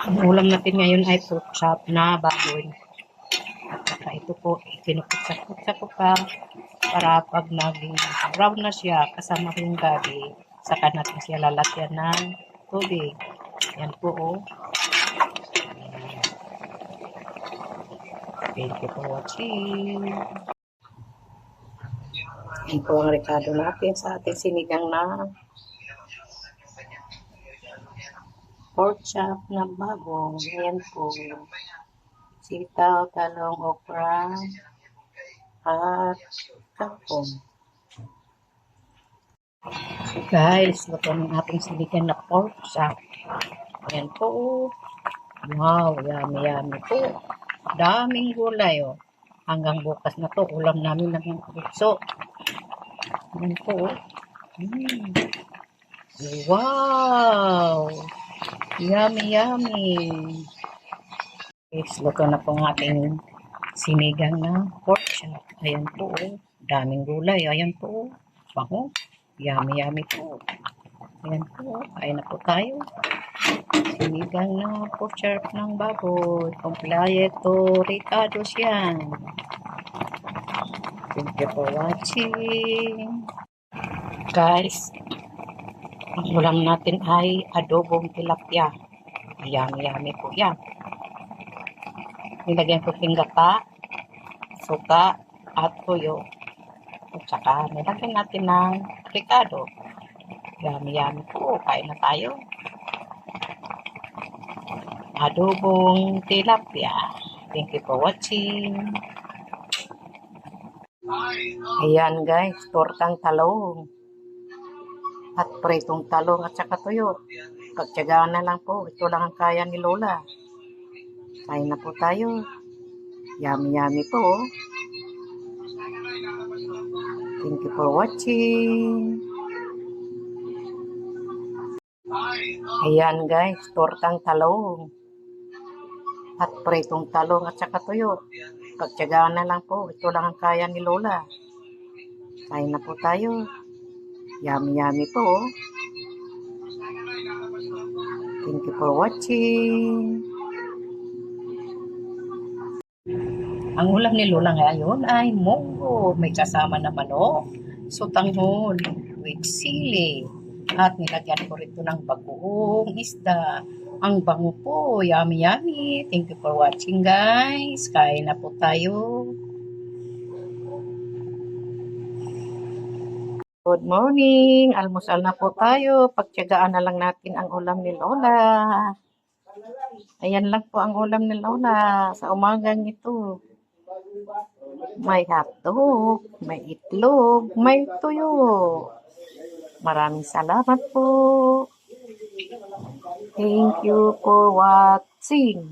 Ang ulam natin ngayon ay pork chop na baboy. At saka ito po, ikinukutsak-kutsak ko pa para pag naging brown na siya, kasama ko yung gabi, saka natin siya lalagyan ng tubig. Yan po, oh. Thank you for watching. Yan po ang rekado natin sa ating sinigang na pork chop na baboy. Yan po. Sitaw, talong, okra, at kangkong. Guys, luto ng ating sinigang na pork chop. Ayan po. Wow, yummy yummy po. Daming gulay, oh. Hanggang bukas na to, ulam namin ng puso. Ayan po. Wow! Yummy yummy. Guys, luto na po ang ating sinigang na pork chop. Ayan po, oh. Daming gulay. Ayan po, oh. Bango. Yummy yummy po. Ayan po, kain na po tayo. Sinigang na pork chop ng baboy. Kompleto ricados yan. Thank you for watching. Guys, ang ulam natin ay adobong tilapia. Yummy yummy po yan. Nilagyan ko tinggata, suka, at tuyo. At saka nilagyan natin ng ricado. Yummy yummy po. Kain na tayo. Adobong tilapia. Thank you for watching. Ayan guys, tortang talong. At pritong talong at saka tuyo. Pagtyagaan na lang po. Ito lang ang kaya ni Lola. Kain na po tayo. Yummy yummy po. Thank you for watching. Ayan guys, tortang talong. At pritong talong at saka tuyo. Pagtyagaan na lang po. Ito lang ang kaya ni Lola. Kain na po tayo. Yummy yummy po. Thank you for watching. Ang ulam ni Lola ngayon ay munggo. May kasama na manok, sutanghon, with sili. At nilagyan ko rito ng bagoong isda. Ang bango po. Yummy yummy. Thank you for watching guys. Kain na po tayo. Good morning. Almusal na po tayo. Pagtyagaan na lang natin ang ulam ni Lola. Ayan lang po ang ulam ni Lola sa umagang ito. May hotdog, may itlog, may tuyo. Maraming salamat po. Thank you for watching.